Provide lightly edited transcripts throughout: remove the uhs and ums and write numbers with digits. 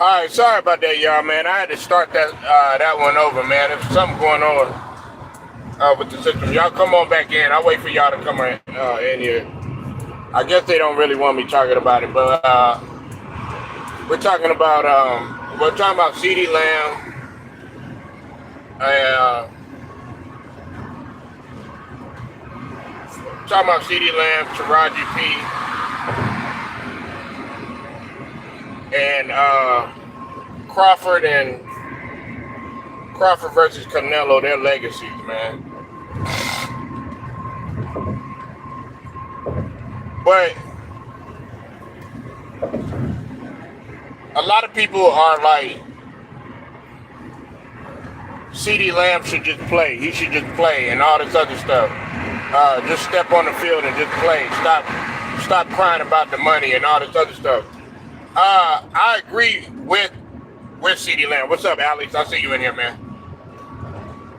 All right, sorry about that, y'all, man. I had to start that one over, man. There's something going on with the system. Y'all come on back in. I'll wait for y'all to come in here. I guess they don't really want me talking about it, but we're talking about CeeDee Lamb, uh, Taraji P, and Crawford and Crawford versus Canelo, their legacies, man. But a lot of people are like, CeeDee Lamb should just play. He should just play and all this other stuff. Just step on the field and just play. Stop crying about the money and all this other stuff. I agree with CeeDee Lamb. What's up, Alex? I see you in here, man.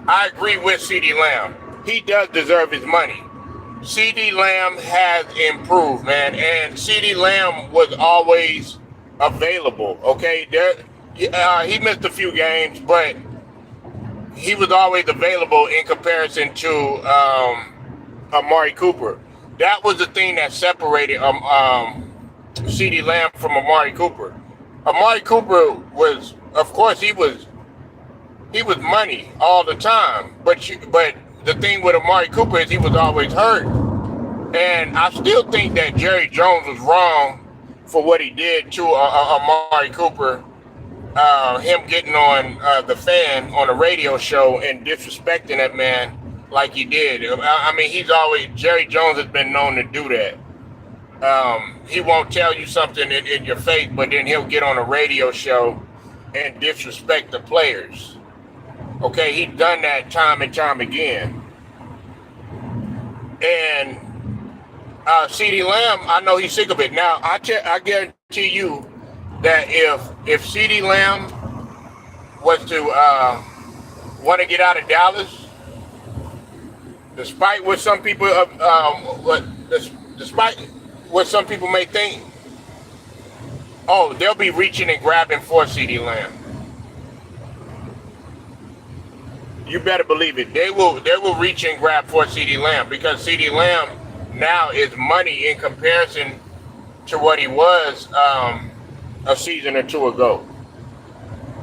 I agree with CeeDee Lamb. He does deserve his money. CeeDee Lamb has improved, man, and CeeDee Lamb was always available. Okay, he missed a few games, but he was always available in comparison to Amari Cooper. That was the thing that separated CeeDee Lamb from Amari Cooper. Amari Cooper was, of course, he was money all the time, but the thing with Amari Cooper is he was always hurt. And I still think that Jerry Jones was wrong for what he did to Amari Cooper, him getting on the Fan on a radio show and disrespecting that man like he did. I mean, Jerry Jones has been known to do that. He won't tell you something in your face, but then he'll get on a radio show and disrespect the players. Okay, he's done that time and time again. And CeeDee Lamb, I know he's sick of it. Now, I guarantee you that if CeeDee Lamb was to want to get out of Dallas, despite what some people despite what some people may think, oh, they'll be reaching and grabbing for CeeDee Lamb. You better believe it. They will reach and grab for CeeDee Lamb because CeeDee Lamb now is money in comparison to what he was a season or two ago.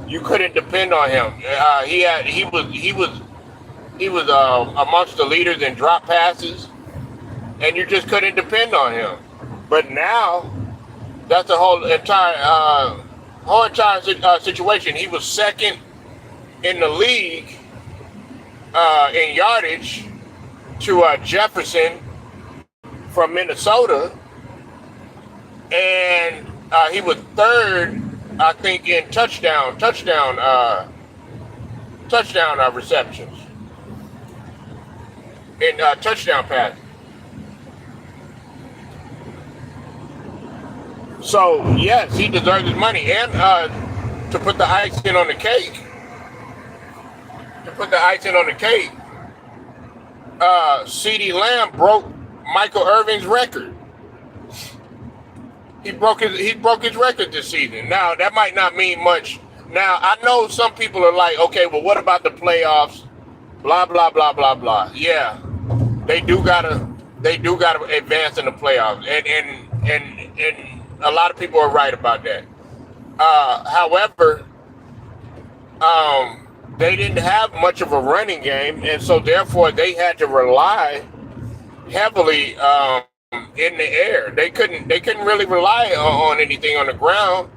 You couldn't depend on him. He was amongst the leaders in drop passes, and you just couldn't depend on him. But now that's the whole entire situation. He was second in the league in yardage to Jefferson from Minnesota, and he was third, I think, in touchdown receptions, in touchdown passes. So yes, he deserves his money, and to put the icing on the cake. CeeDee Lamb broke Michael Irvin's record. He broke his record this season. Now that might not mean much. Now I know some people are like, okay, well, what about the playoffs? Blah blah blah blah blah. Yeah, they do gotta advance in the playoffs, and a lot of people are right about that. However, they didn't have much of a running game, and so therefore they had to rely heavily in the air. They couldn't really rely on anything on the ground.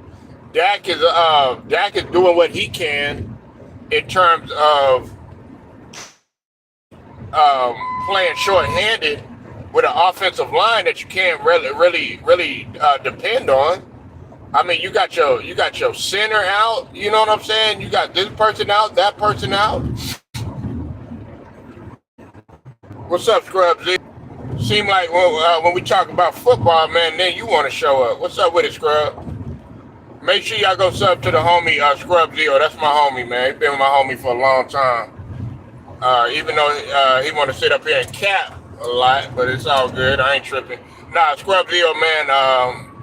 Dak is doing what he can in terms of playing short-handed with an offensive line that you can't really depend on. I mean, you got your center out. You know what I'm saying? You got this person out, that person out. What's up, Scrubs? Seem like when we talk about football, man, then you want to show up. What's up with it, Scrub? Make sure y'all go sub to the homie Scrub Zero. That's my homie, man. He's been my homie for a long time. Even though he want to sit up here and cap a lot, but it's all good. I ain't tripping. Nah, Scrub Zero, man.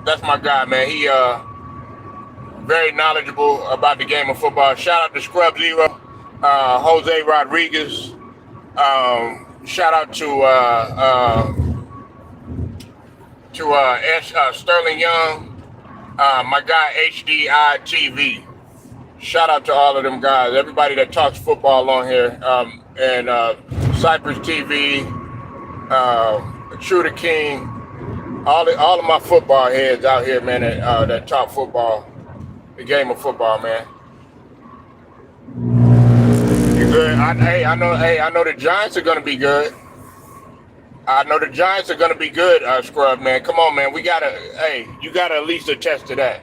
That's my guy, man. very knowledgeable about the game of football. Shout out to Scrub Zero, Jose Rodriguez. Shout out to Sterling Young, my guy HDI TV. Shout out to all of them guys, everybody that talks football on here, and Cypress TV, True the King, all of my football heads out here, man, that talk football, the game of football, man. You good? I know the Giants are gonna be good. I know the Giants are gonna be good, Scrub, man. Come on, man. You gotta at least attest to that.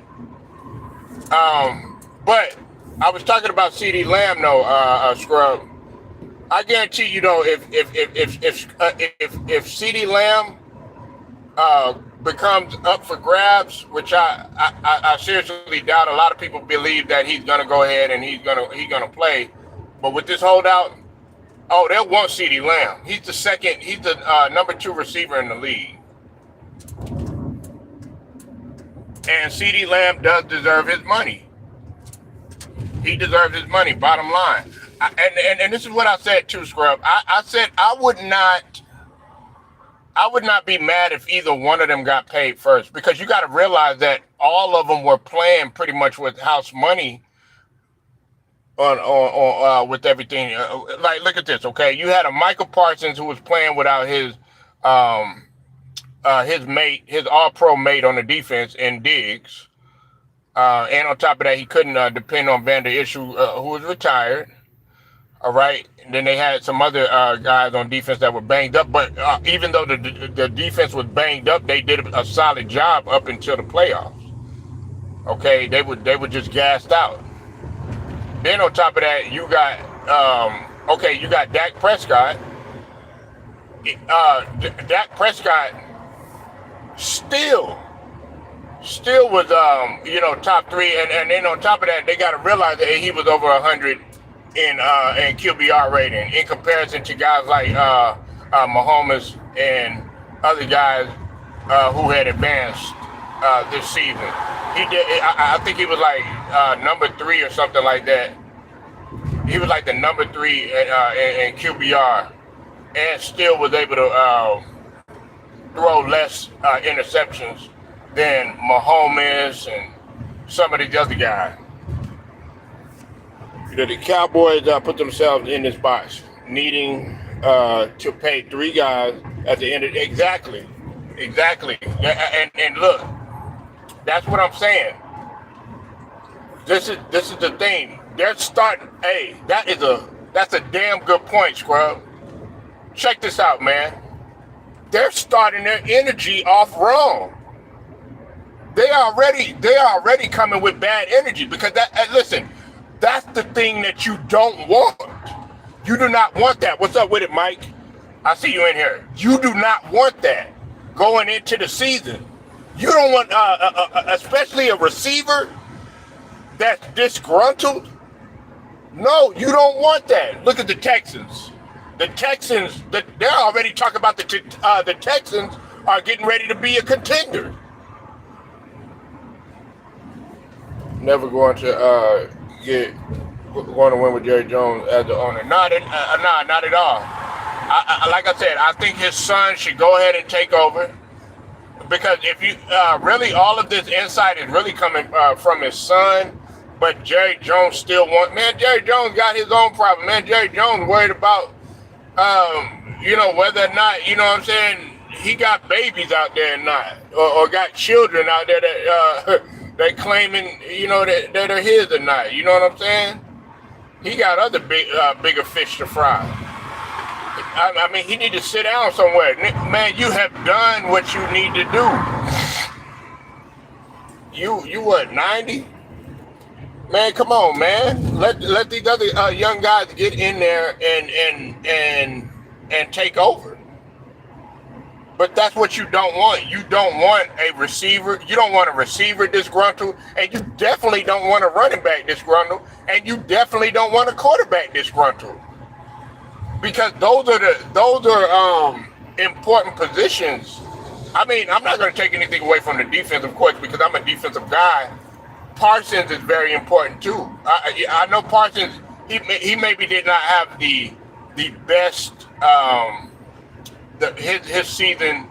But I was talking about CeeDee Lamb, though, Scrub. I guarantee you, though, if CeeDee Lamb becomes up for grabs, which I seriously doubt. A lot of people believe that he's gonna go ahead and he's gonna play, but with this holdout, they'll want CeeDee Lamb. He's the number 2 receiver in the league, and CeeDee Lamb does deserve his money. He deserves his money, bottom line. And this is what I said too, Scrub. I said I would not be mad if either one of them got paid first, because you got to realize that all of them were playing pretty much with house money on with everything. Like, look at this, okay? You had a Michael Parsons who was playing without his mate, his all-pro mate on the defense in Diggs. And on top of that, he couldn't depend on Vander Esch, who was retired. All right. And then they had some other guys on defense that were banged up. But even though the defense was banged up, they did a solid job up until the playoffs. Okay, they were just gassed out. Then on top of that, you got you got Dak Prescott. Dak Prescott still was top 3, and then on top of that, they got to realize that he was over 100 in QBR rating in comparison to guys like Mahomes and other guys who had advanced this season. He did. I think he was like number 3 or something like that. He was like the number 3 in QBR, and still was able to throw less interceptions than Mahomes and some of these other guys. The Cowboys put themselves in this box, needing to pay 3 guys at the end of exactly. And look, that's what I'm saying. This is the thing. They're starting. Hey, that's a damn good point, Scrub. Check this out, man. They're starting their energy off wrong. They already coming with bad energy, because listen, that's the thing that you don't want. You do not want that. What's up with it, Mike? I see you in here. You do not want that going into the season. You don't want, especially a receiver that's disgruntled. No, you don't want that. Look at the Texans. The Texans, they're already talking about the Texans are getting ready to be a contender. Never going to going to win with Jerry Jones as the owner. Not at all. Like I said, I think his son should go ahead and take over, because if you really, all of this insight is really coming from his son. But Jerry Jones still Jerry Jones got his own problem, man. Jerry Jones worried about whether or not, you know what I'm saying, he got babies out there or not, or got children out there that they claiming, that they're his or not. You know what I'm saying? He got other bigger fish to fry. I mean, he need to sit down somewhere. Man, you have done what you need to do. You what, 90? Man, come on, man. Let these other young guys get in there and take over. But that's what you don't want. You don't want a receiver. You don't want a receiver disgruntled, and you definitely don't want a running back disgruntled, and you definitely don't want a quarterback disgruntled. Because those are important positions. I mean, I'm not going to take anything away from the defense, of course, because I'm a defensive guy. Parsons is very important too. I know Parsons. He maybe did not have the best. His season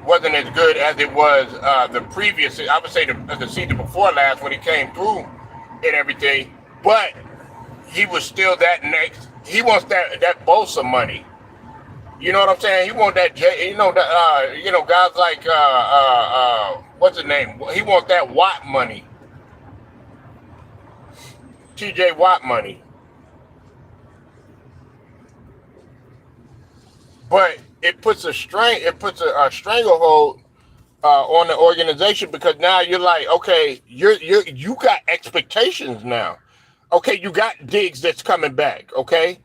wasn't as good as it was the previous. I would say the season before last when he came through and everything. But he was still that next. He wants that Bosa money. You know what I'm saying? He wants that. Guys like what's his name? He wants that Watt money. TJ Watt money. But it puts a stranglehold on the organization, because now you're like, okay, you got expectations now. Okay, you got Diggs that's coming back. Okay,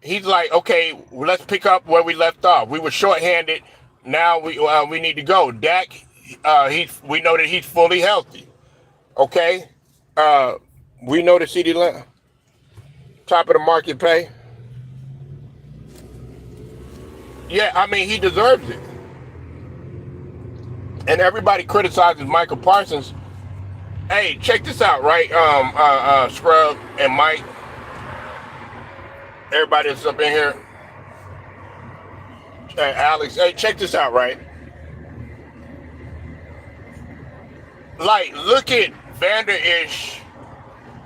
he's like, okay, well, let's pick up where we left off. We were shorthanded. Now we need to go. Dak, we know that he's fully healthy. Okay, we know the CeeDee Lamb, top of the market pay. Yeah, I mean, he deserves it. And everybody criticizes Michael Parsons. Hey, check this out, right? Scrub and Mike, everybody that's up in here, and Alex. Hey, check this out, right? Like, look at Vander Ish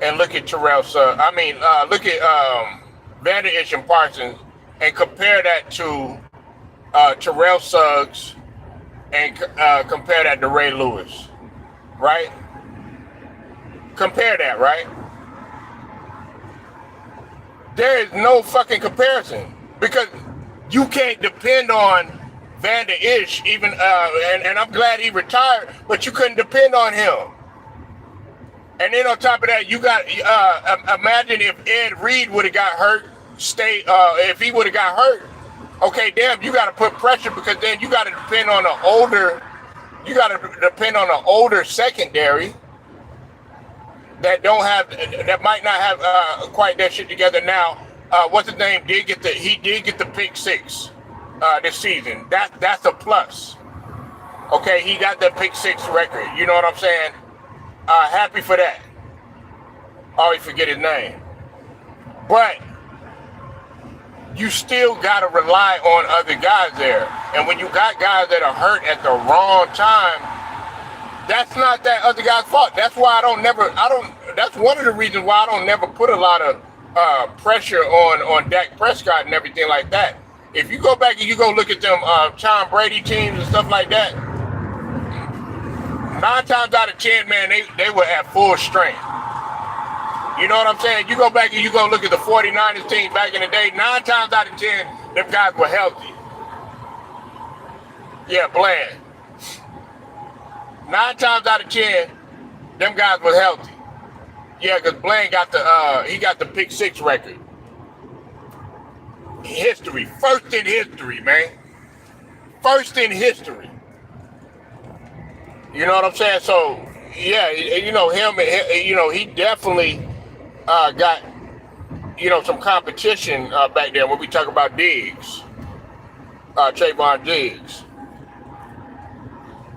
and look at Terrell Suggs. I mean, look at Vander Ish and Parsons, and compare that to Terrell Suggs, and compare that to Ray Lewis, right? Compare that, right? There is no fucking comparison, because you can't depend on Vander Ish, even, and I'm glad he retired, but you couldn't depend on him. And then on top of that, you got, imagine if Ed Reed would have got hurt, if he would have got hurt, okay, damn, you got to put pressure, because then you got to depend on an older secondary that might not have quite that shit together now. What's his name? He did get the pick six this season. That's a plus. Okay, he got that pick six record. You know what I'm saying? Happy for that. Always forget his name. But you still got to rely on other guys there. And when you got guys that are hurt at the wrong time, that's not that other guy's fault. That's why that's one of the reasons why I don't never put a lot of pressure on Dak Prescott and everything like that. If you go back and you go look at them Tom Brady teams and stuff like that, 9 times out of 10, man, they were at full strength. You know what I'm saying? You go back and you go look at the 49ers team back in the day, 9 times out of 10, them guys were healthy. Yeah, Bland. 9 times out of 10, them guys were healthy. Yeah, because Bland got the pick six record. History. First in history, man. First in history. You know what I'm saying? So, yeah, you know, he definitely got, some competition back there when we talk about Diggs. Trayvon Diggs.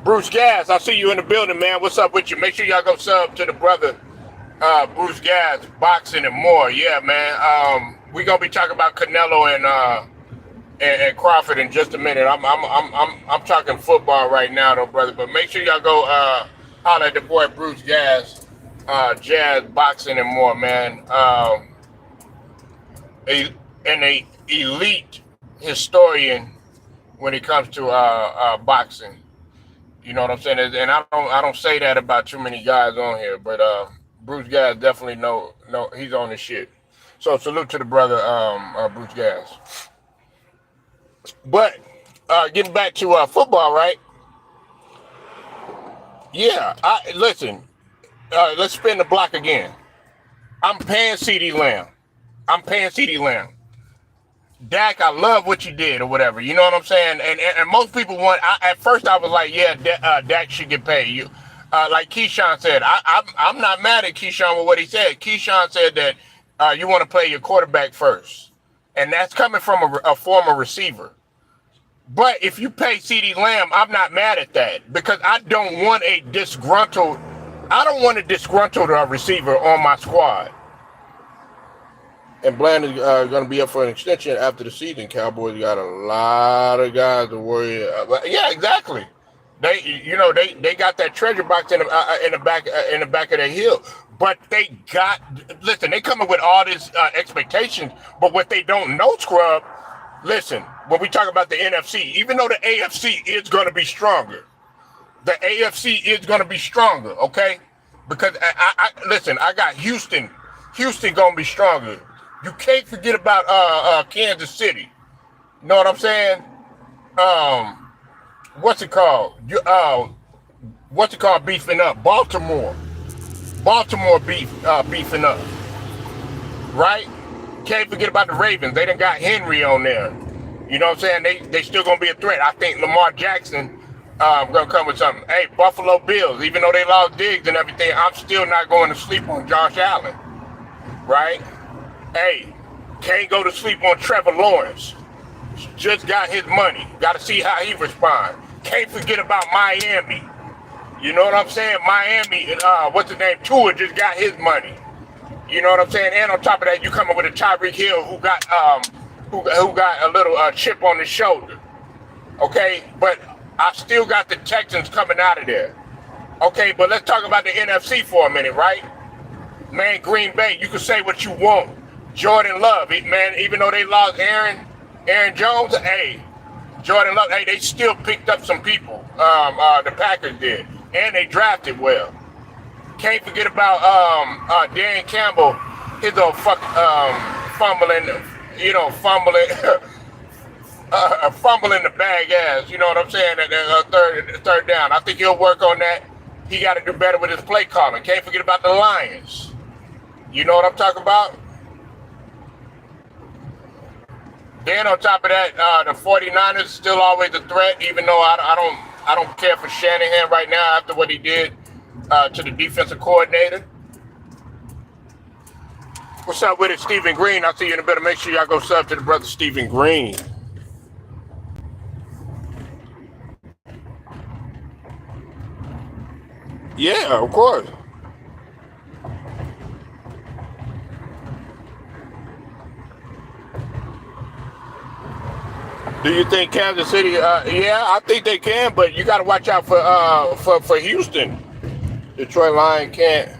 Bruce Gas, I see you in the building, man. What's up with you? Make sure y'all go sub to the brother Bruce Gas, boxing and more. Yeah, man. We're gonna be talking about Canelo and Crawford in just a minute. I'm talking football right now, though, brother. But make sure y'all go holler at the boy Bruce Gas, jazz, boxing and more, man. An elite historian when it comes to boxing. You know what I'm saying? And I don't say that about too many guys on here, but Bruce Gas definitely know he's on his shit. So salute to the brother Bruce Gas. But getting back to football, right? Yeah, listen. Let's spin the block again. I'm paying CeeDee Lamb. Dak, I love what you did or whatever. You know what I'm saying? And most people at first I was like, yeah, Dak should get paid. Like Keyshawn said, I'm not mad at Keyshawn with what he said. Keyshawn said that you want to play your quarterback first. And that's coming from a former receiver. But if you pay CeeDee Lamb, I'm not mad at that, because I don't want a disgruntled I don't want a disgruntled receiver on my squad. And Bland is going to be up for an extension after the season. Cowboys got a lot of guys to worry about. Yeah, exactly. They got that treasure box in the back of their heel. But they they coming with all this expectations. But what they don't know, Scrub, listen, when we talk about the NFC, even though the AFC is going to be stronger, the AFC is going to be stronger, okay? Because I got Houston. Houston going to be stronger. You can't forget about Kansas City. Know what I'm saying? What's it called? Beefing up. Baltimore beefing up. Right? Can't forget about the Ravens. They done got Henry on there. You know what I'm saying? They still gonna be a threat. I think Lamar Jackson gonna come with something. Hey, Buffalo Bills, even though they lost Diggs and everything, I'm still not going to sleep on Josh Allen. Right? Hey, can't go to sleep on Trevor Lawrence. Just got his money. Got to see how he responds. Can't forget about Miami. You know what I'm saying? Miami, what's his name? Tua just got his money. You know what I'm saying? And on top of that, you coming with a Tyreek Hill who got a little chip on his shoulder. Okay, but I still got the Texans coming out of there. Okay, but let's talk about the NFC for a minute, right? Man, Green Bay, you can say what you want. Jordan Love, man, even though they lost Aaron Jones, hey, Jordan Love, hey, they still picked up some people. The Packers did, and they drafted well. Can't forget about Dan Campbell, his old fumbling the bag ass. You know what I'm saying? Third down. I think he'll work on that. He got to do better with his play calling. Can't forget about the Lions. You know what I'm talking about? Then on top of that, the 49ers still always a threat, even though I don't care for Shanahan right now after what he did to the defensive coordinator. What's up with it, Stephen Green? I'll see you in a bit. Make sure y'all go sub to the brother Stephen Green. Yeah, of course. Do you think Kansas City? Yeah, I think they can, but you got to watch out for Houston. Detroit Lion can't.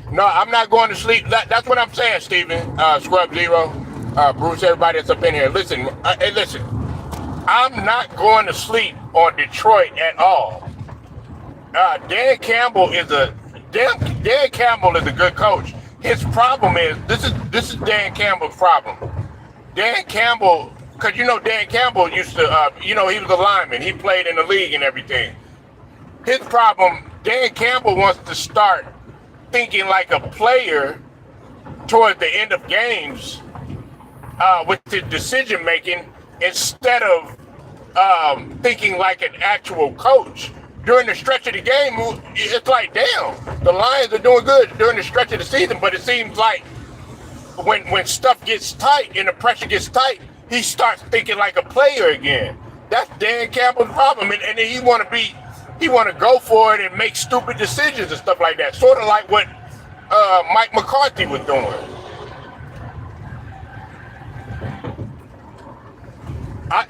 No, I'm not going to sleep. That's what I'm saying, Steven. Scrub Zero, Bruce, everybody that's up in here. Listen, hey, listen. I'm not going to sleep on Detroit at all. Dan Campbell is a good coach. His problem is this is Dan Campbell's problem. Dan Campbell. Because, Dan Campbell used to, he was a lineman. He played in the league and everything. His problem, Dan Campbell wants to start thinking like a player towards the end of games with his decision making instead of thinking like an actual coach. During the stretch of the game, it's like, damn, the Lions are doing good during the stretch of the season, but it seems like when stuff gets tight and the pressure gets tight, he starts thinking like a player again. That's Dan Campbell's problem, and he want to go for it and make stupid decisions and stuff like that. Sort of like what Mike McCarthy was doing.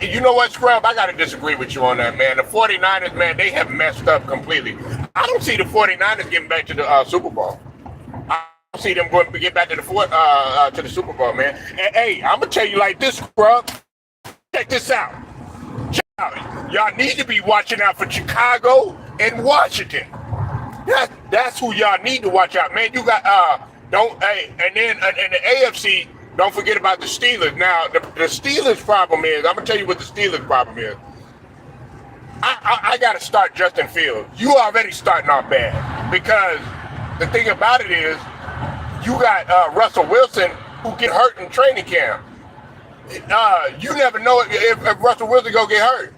You know what, Scrub? I got to disagree with you on that, man. The 49ers, man, they have messed up completely. I don't see the 49ers getting back to the Super Bowl. I see them going to get back to the Super Bowl, man. And, hey, I'm going to tell you like this, Scrub. Check this out. Y'all need to be watching out for Chicago and Washington. That's who y'all need to watch out, man. You got and then in the AFC, don't forget about the Steelers. Now the Steelers' problem is, I'm gonna tell you what the Steelers' problem is. I got to start Justin Fields. You already starting off bad because the thing about it is, you got Russell Wilson who get hurt in training camp. You never know if Russell Wilson gonna get hurt.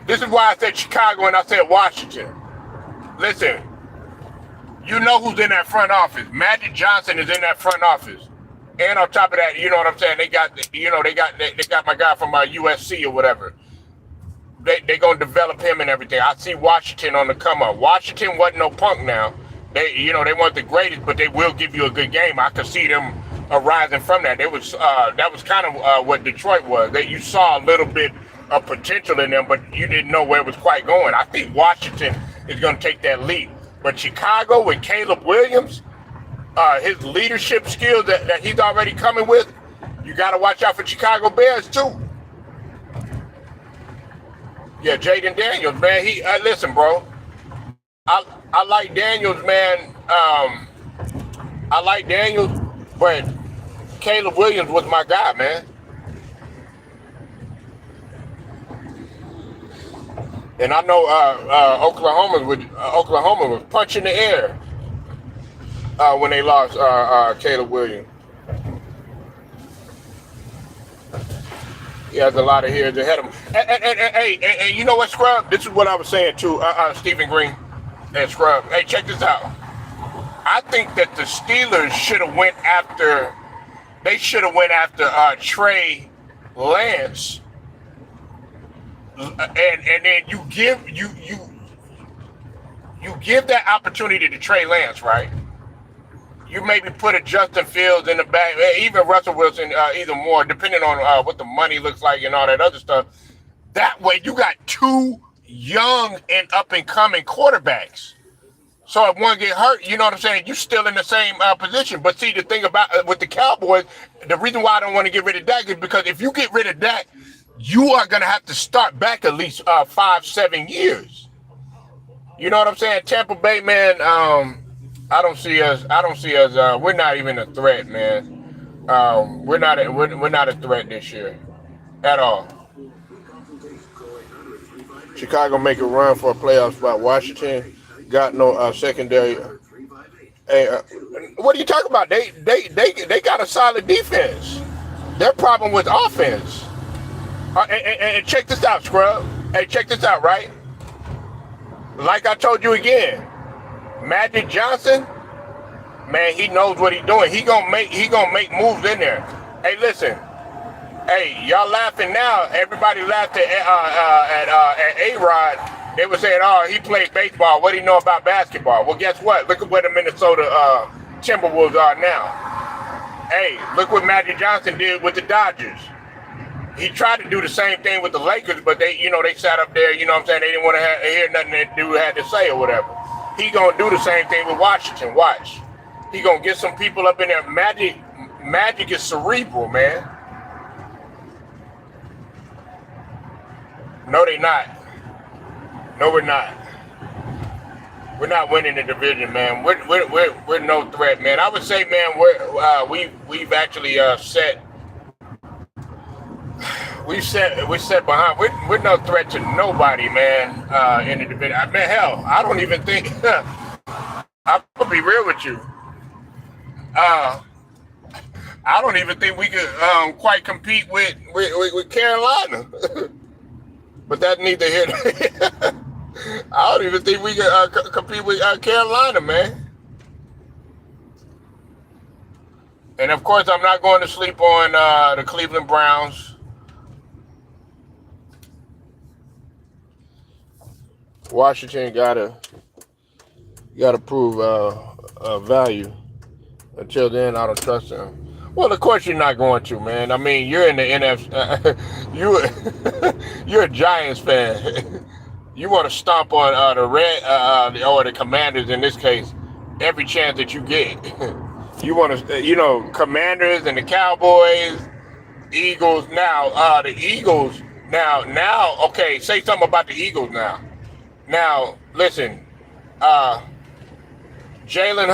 This is why I said Chicago and I said Washington. Listen, you know who's in that front office. Magic Johnson is in that front office, and on top of that, you know what I'm saying. They got my guy from USC or whatever. They gonna develop him and everything. I see Washington on the come up. Washington wasn't no punk now. They weren't the greatest, but they will give you a good game. I could see them arising from that. That was kind of what Detroit was. That you saw a little bit of potential in them, but you didn't know where it was quite going. I think Washington is going to take that leap. But Chicago with Caleb Williams, his leadership skills that he's already coming with, you got to watch out for Chicago Bears too. Yeah, Jaden Daniels, man. Listen, bro. I like Daniels, man. I like Daniels, but Caleb Williams was my guy, man. And I know Oklahoma was punching the air when they lost Caleb Williams. He has a lot of years ahead of him. And you know what, Scrub? This is what I was saying too, Stephen Green and Scrub. Hey, check this out. I think that the Steelers should have went after. They should have went after Trey Lance, and then you give that opportunity to Trey Lance, right? You maybe put a Justin Fields in the back, even Russell Wilson, either more, depending on what the money looks like and all that other stuff. That way, you got two young and up-and-coming quarterbacks. So if one get hurt, you know what I'm saying, you're still in the same position. But see, the thing about with the Cowboys, the reason why I don't want to get rid of Dak is because if you get rid of Dak, you are going to have to start back at least 5-7 years. You know what I'm saying? Tampa Bay, man, I don't see us. We're not even a threat, man. We're not a threat this year at all. Chicago make a run for a playoff spot. Washington got no secondary. Hey, what are you talking about? They got a solid defense. Their problem was offense. And check this out, Scrub. Hey, check this out, right? Like I told you again. Magic Johnson, man, he knows what he's doing. He gonna make moves in there. Hey, listen. Hey, y'all laughing now. Everybody laughed at A-Rod. They were saying, oh, he played baseball. What do you know about basketball? Well, guess what? Look at where the Minnesota Timberwolves are now. Hey, look what Magic Johnson did with the Dodgers. He tried to do the same thing with the Lakers, but they sat up there, you know what I'm saying? They didn't want to hear nothing that dude had to say or whatever. He gonna do the same thing with Washington. Watch. He gonna get some people up in there. Magic is cerebral, man. No, they not. No, we're not. We're not winning the division, man. We're no threat, man. I would say, man, we've actually set. We're set behind. We're no threat to nobody, man. In the division, man. Hell, I don't even think. I'm gonna be real with you. I don't even think we could quite compete with Carolina. But that's neither here. I don't even think we can compete with Carolina, man. And of course, I'm not going to sleep on the Cleveland Browns. Washington gotta prove value. Until then, I don't trust them. Well, of course you're not going to, man. I mean, you're in the NFC. You're a Giants fan. You want to stomp on the Red or the Commanders in this case every chance that you get. You want to, Commanders and the Cowboys, Eagles. Now, the Eagles. Now, okay. Say something about the Eagles now. Now, listen. Jalen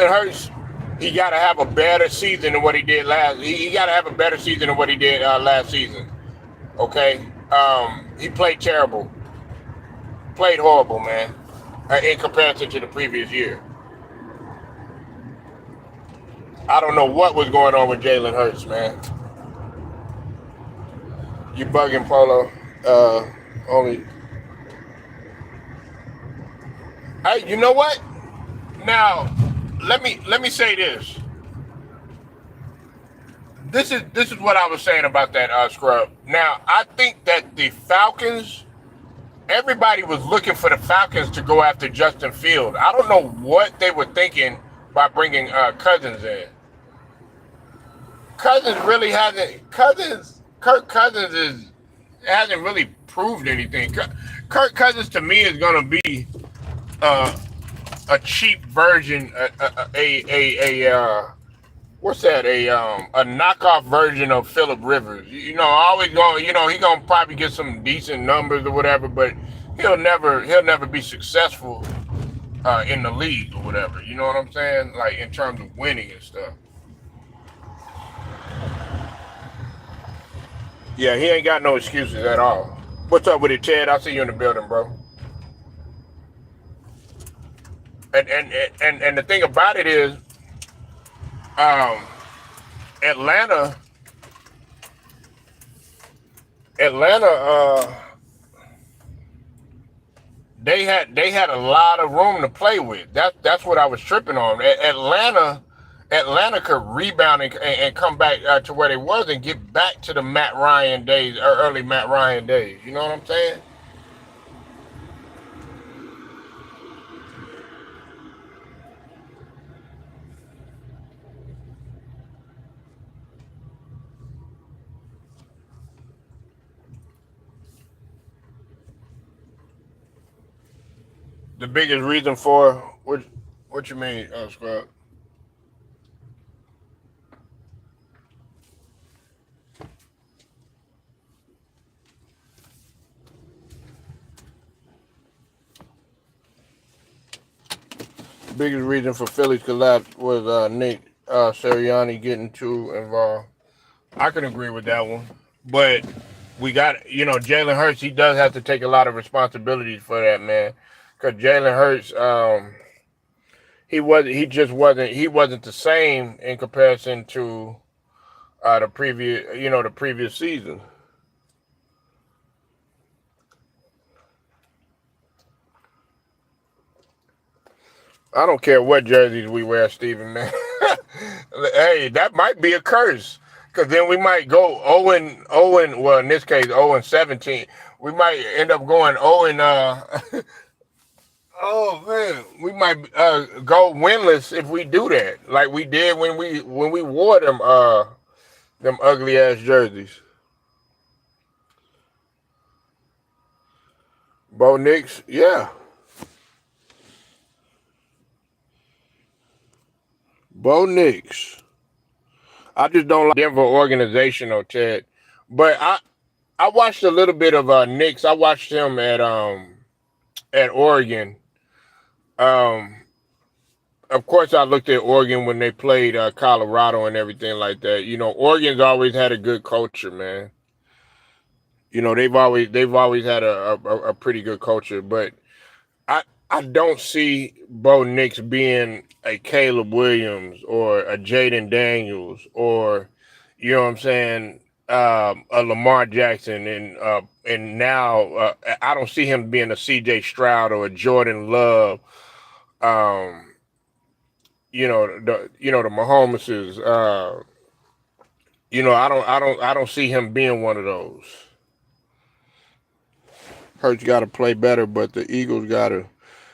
Hurts, he got to have a better season than what he did last. He got to have a better season than what he did last season. Okay, he played terrible, played horrible, man, in comparison to the previous year. I don't know what was going on with Jalen Hurts, man. You bugging, Polo? Only. Hey, you know what? Now. Let me say this. This is what I was saying about that Scrub. Now, I think that the Falcons everybody was looking for the Falcons to go after Justin Fields. I don't know what they were thinking by bringing Cousins in. Cousins really hasn't. Kirk Cousins hasn't really proved anything. Kirk Cousins to me is gonna be a cheap version, what's that? A knockoff version of Phillip Rivers. You know, always going. You know, he gonna probably get some decent numbers or whatever, but he'll never be successful in the league or whatever. You know what I'm saying? Like in terms of winning and stuff. Yeah, he ain't got no excuses at all. What's up with it, Ted? I see you in the building, bro. And the thing about it is, um, Atlanta, they had a lot of room to play with. That's what I was tripping on. Atlanta could rebound and come back to where they was and get back to the Matt Ryan days, or early Matt Ryan days. You know what I'm saying? The biggest reason for what you mean, Scrub? Biggest reason for Philly's collapse was Nick Sirianni getting too involved. I can agree with that one, but we got, you know, Jalen Hurts. He does have to take a lot of responsibilities for that, man. Because Jalen Hurts, he wasn't the same in comparison to the previous season. I don't care what jerseys we wear, Steven, man. Hey, that might be a curse. Because then we might go 0, well, in this case, 0-17. We might end up going 0 oh man, we might go winless if we do that, like we did when we wore them ugly ass jerseys. Bo Nix, yeah. Bo Nix. I just don't like Denver organizational, Ted. But I watched a little bit of Nix. I watched him at Oregon. Of course, I looked at Oregon when they played Colorado and everything like that. You know, Oregon's always had a good culture, man. You know, they've always had a pretty good culture, but I don't see Bo Nix being a Caleb Williams or a Jaden Daniels or, you know what I'm saying, a Lamar Jackson, and now I don't see him being a C.J. Stroud or a Jordan Love. The Mahomeses. I don't see him being one of those. Hurts got to play better, but the Eagles got to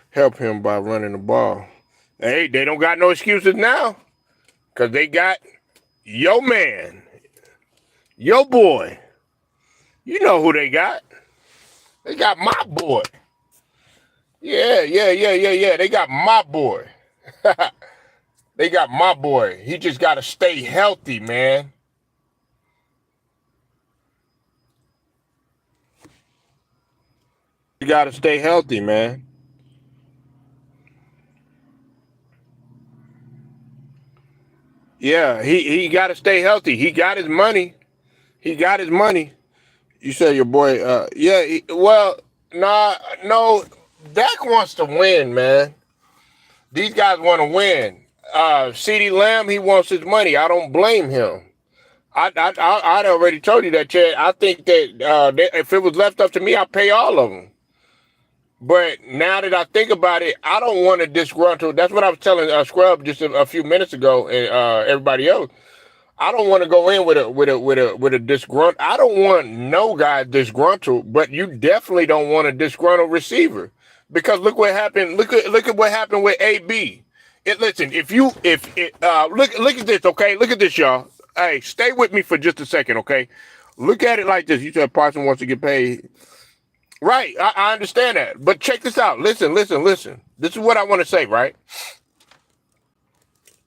help him by running the ball. Hey, they don't got no excuses now, because they got your man, your boy. You know who they got. They got my boy. Yeah. They got my boy. They got my boy. He just got to stay healthy, man. You got to stay healthy, man. Yeah, he got to stay healthy. He got his money. He got his money. You say your boy, no, Dak wants to win, man. These guys want to win. CeeDee Lamb, he wants his money. I don't blame him. I already told you that, Chad. I think that if it was left up to me, I'd pay all of them. But now that I think about it, I don't want to disgruntle. That's what I was telling Scrub just a few minutes ago, and everybody else. I don't want to go in with a disgruntled. I don't want no guy disgruntled, but you definitely don't want a disgruntled receiver, because look what happened. Look at what happened with AB. Listen, if look at this, okay? Look at this, y'all. Hey, stay with me for just a second, okay? Look at it like this. You said Parson wants to get paid. Right, I understand that. But check this out. Listen. This is what I want to say, right?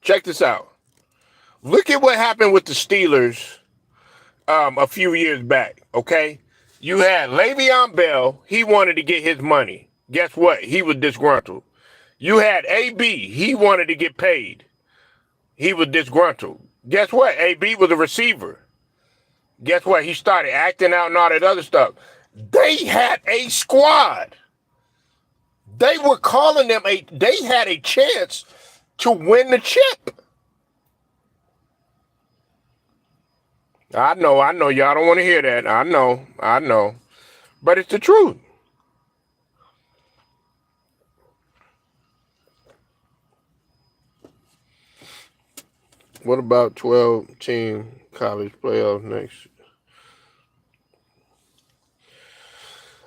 Check this out. Look at what happened with the Steelers a few years back, okay? You had Le'Veon Bell. He wanted to get his money. Guess what? He was disgruntled. You had AB. He wanted to get paid. He was disgruntled. Guess what? AB was a receiver. Guess what? He started acting out and all that other stuff. They had a squad. They were calling them they had a chance to win the chip. I know, y'all don't want to hear that. I know. But it's the truth. What about 12-team college playoffs next?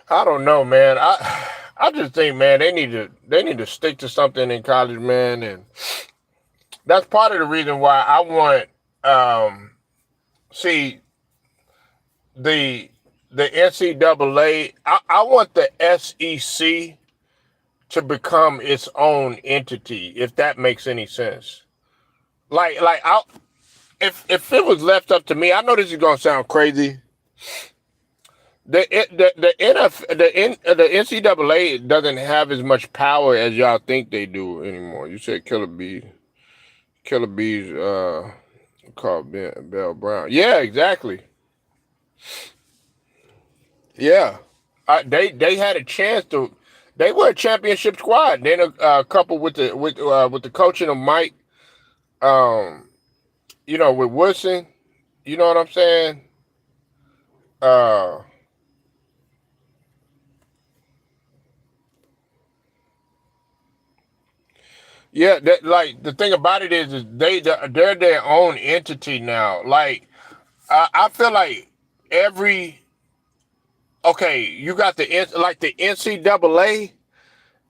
I don't know, man. I just think, man, they need to stick to something in college, man, and that's part of the reason why I want see the NCAA. I want the SEC to become its own entity, if that makes any sense. If it was left up to me, I know this is gonna sound crazy. The NCAA doesn't have as much power as y'all think they do anymore. You said Killer Bees called Bell Brown. Yeah, exactly. Yeah, they had a chance to. They were a championship squad. Then a couple with the coaching of Mike. With Woodson, you know what I'm saying? Yeah, that, like, the thing about it is they're their own entity now. Like, I feel like you got the NCAA.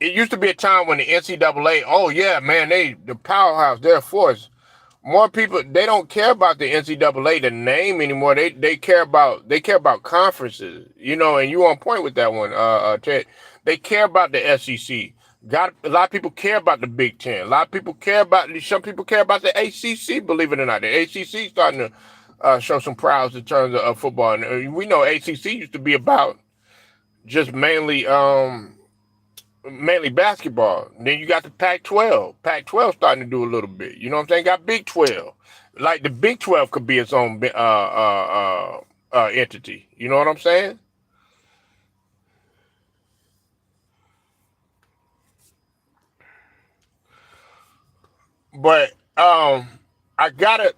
It used to be a time when the NCAA, oh yeah, man, the powerhouse, they're a force. More people, they don't care about the NCAA, the name anymore. They care about conferences, and you on point with that one, Ted. They care about the SEC. A lot of people care about the Big Ten. Some people care about the ACC, believe it or not. The ACC starting to show some prowess in terms of football. And we know ACC used to be about just mainly basketball. Then you got the Pac-12. Pac-12 starting to do a little bit. You know what I'm saying? Got Big 12. Like the Big 12 could be its own entity. You know what I'm saying? But I gotta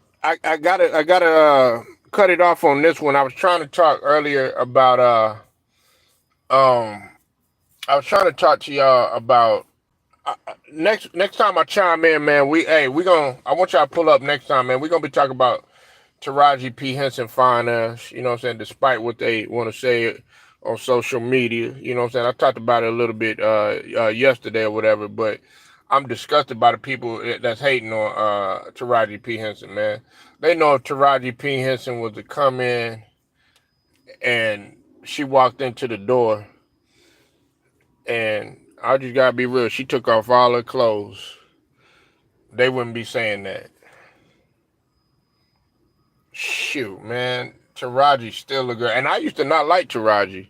cut it off on this one. I was trying to talk earlier about I was trying to talk to y'all about next time I chime in, man. I want y'all to pull up next time, man. We're gonna be talking about Taraji P. Henson finance. You know what I'm saying? Despite what they want to say on social media, you know what I'm saying? I talked about it a little bit yesterday or whatever, but I'm disgusted by the people that's hating on Taraji P. Henson, man. They know if Taraji P. Henson was to come in and she walked into the door, and I just gotta be real, she took off all her clothes, they wouldn't be saying that. Shoot, man. Taraji's still a girl. And I used to not like Taraji.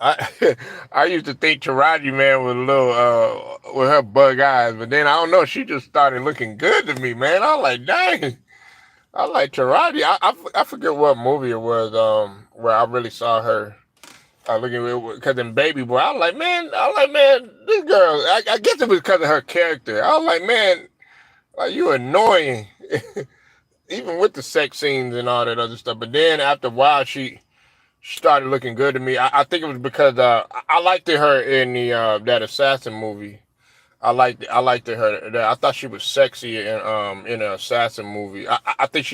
I used to think Taraji, man, was a little with her bug eyes, but then I don't know, she just started looking good to me, man. I was like, dang, I like Taraji. I forget what movie it was where I really saw her looking, because in Baby Boy, I was like, man, this girl. I guess it was because of her character. I was like, man, like, you annoying, even with the sex scenes and all that other stuff. But then after a while, she started looking good to me. I think it was because I liked her in the that Assassin movie. I liked her. I thought she was sexy in an assassin movie. I think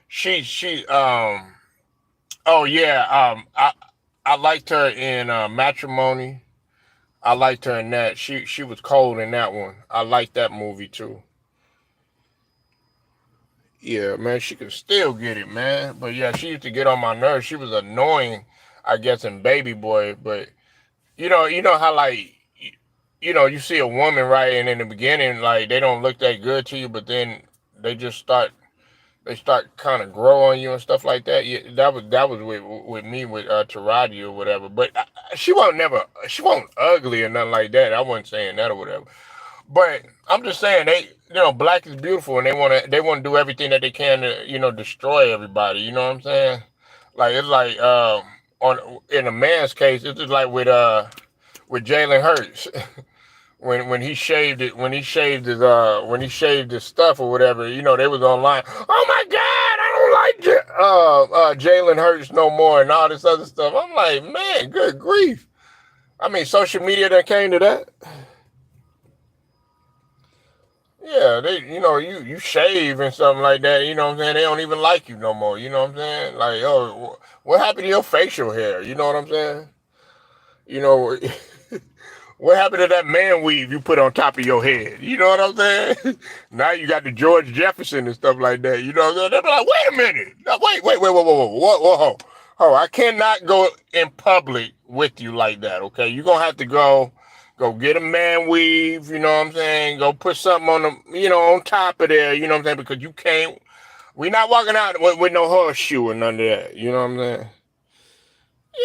she oh yeah, I liked her in Matrimony. I liked her in that. She was cold in that one. I liked that movie too. Yeah, man, she could still get it, man. But yeah, she used to get on my nerves. She was annoying, I guess, in Baby Boy. But you know how like you see a woman, right, and in the beginning, like they don't look that good to you, but then they just start kind of grow on you and stuff like that. Yeah, that was with me with Taraji or whatever. But she wasn't ugly or nothing like that. I wasn't saying that or whatever. But I'm just saying black is beautiful and they want to do everything that they can to destroy everybody. You know what I'm saying? Like it's like on in a man's case, it's just like with Jalen Hurts. when he shaved his stuff or whatever, they was online. Oh my God, I don't like Jalen Hurts no more and all this other stuff. I'm like, man, good grief. I mean, social media that came to that. Yeah, you shave and something like that. You know what I'm saying? They don't even like you no more. You know what I'm saying? Like, oh, what happened to your facial hair? You know what I'm saying? You know. What happened to that man weave you put on top of your head? You know what I'm saying? Now you got the George Jefferson and stuff like that. You know what I'm saying? They're like, wait a minute. No, wait, whoa. I cannot go in public with you like that, okay? You're going to have to go get a man weave, you know what I'm saying? Go put something on on top of there, you know what I'm saying? Because you can't, we're not walking out with no horseshoe or none of that, you know what I'm saying?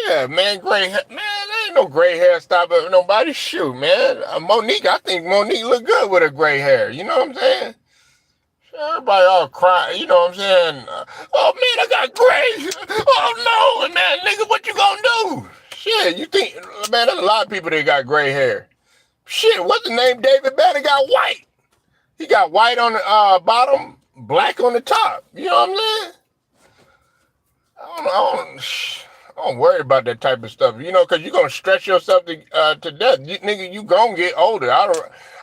Yeah, man, gray hair. Man, there ain't no gray hair stop at nobody. Shoot, man. Monique, I think Monique look good with her gray hair. You know what I'm saying? Everybody all crying. You know what I'm saying? Oh, man, I got gray. Oh, no. Man, nigga, what you gonna do? Shit, you think, man, there's a lot of people that got gray hair. Shit, what's the name? David Banner got white. He got white on the bottom, black on the top. You know what I'm saying? I don't worry about that type of stuff, because you're gonna stretch yourself to death. Nigga, you gonna get older. I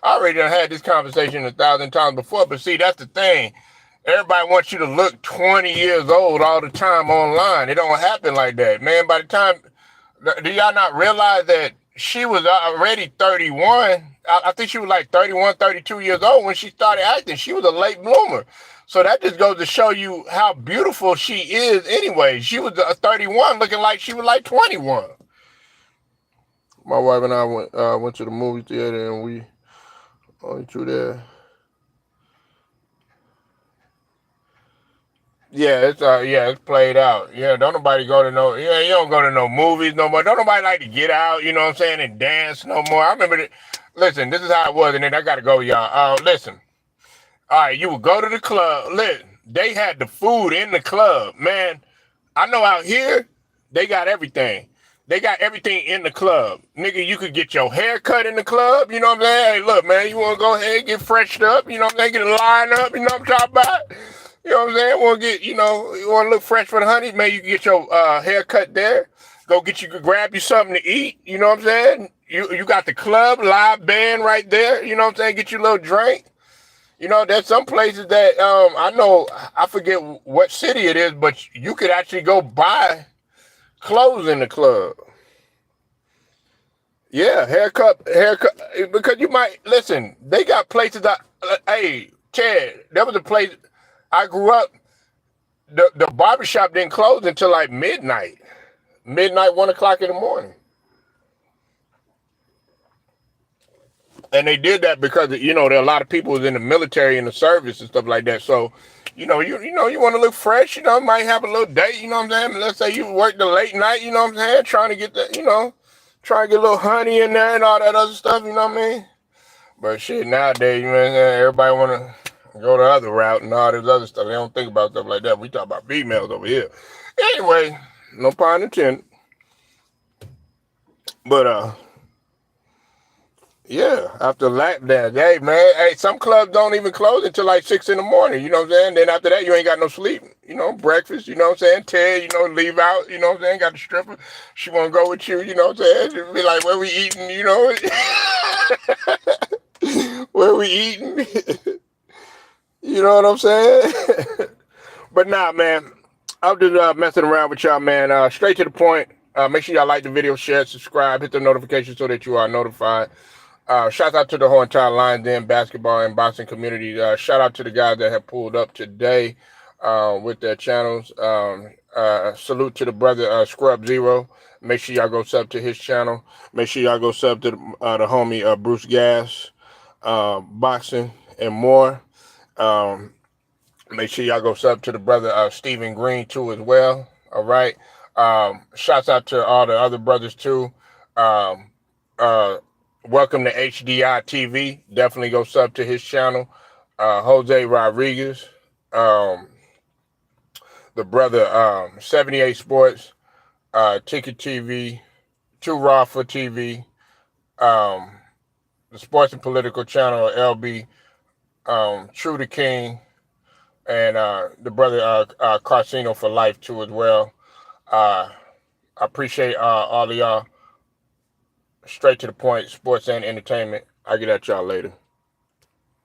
already done had this conversation 1,000 times before, but see, that's the thing. Everybody wants you to look 20 years old all the time online. It don't happen like that, man. By the time, do y'all not realize that she was already 31? I think she was like 31, 32 years old when she started acting. She was a late bloomer. So that just goes to show you how beautiful she is anyway. She was 31 looking like she was like 21. My wife and I went to the movie theater and we went through there. Yeah, it's played out. Yeah, don't nobody go to no, yeah, you don't go to no movies no more. Don't nobody like to get out, you know what I'm saying, and dance no more. I remember listen, this is how it was, and then I gotta go, y'all. Listen. All right, you would go to the club. Listen, they had the food in the club, man. I know out here, they got everything. They got everything in the club. Nigga, you could get your hair cut in the club. You know what I'm saying? Hey, look, man, you want to go ahead and get freshened up. You know what I'm saying? Get a line up. You know what I'm talking about? You know what I'm saying? Want to get, you want to look fresh for the honey? Man, you can get your hair cut there. Grab you something to eat. You know what I'm saying? You got the club, live band right there. You know what I'm saying? Get you a little drink. There's some places that I know, I forget what city it is, but you could actually go buy clothes in the club. Yeah, haircut, because you might, listen, they got places hey, Ted, there was a place, I grew up, the barbershop didn't close until like midnight, 1 o'clock in the morning. And they did that because there are a lot of people who's in the military and the service and stuff like that. So, you want to look fresh. Might have a little date. You know what I'm saying? Let's say you work the late night. You know what I'm saying? Trying to get trying to get a little honey in there and all that other stuff. You know what I mean? But shit, nowadays, everybody want to go the other route and all this other stuff. They don't think about stuff like that. We talk about females over here. Anyway, no pun intended. But yeah, after lap dance. Hey, man, some clubs don't even close until like 6 in the morning, you know what I'm saying? Then after that, you ain't got no sleep, breakfast, you know what I'm saying? Ted, leave out, you know what I'm saying? Got the stripper. She want to go with you, you know what I'm saying? She'll be like, where we eating, Where we eating? You know what I'm saying? But nah, man. I'm just messing around with y'all, man. Straight to the point. Make sure y'all like the video, share, subscribe, hit the notification so that you are notified. Shout out to the whole entire Lions Den basketball and boxing community. Shout out to the guys that have pulled up today with their channels. Salute to the brother Scrub Zero. Make sure y'all go sub to his channel. Make sure y'all go sub to the homie Bruce Gas, boxing and more. Make sure y'all go sub to the brother Stephen Green too as well. All right. Shouts out to all the other brothers too. Um, Welcome to HDI TV. Definitely go sub to his channel. Jose Rodriguez, the brother 78 Sports, Ticket TV, Too Raw for TV, the Sports and Political Channel, LB, True the King, and the brother Carcino for Life too as well. I appreciate all of y'all. Straight to the point, sports and entertainment. I'll get at y'all later.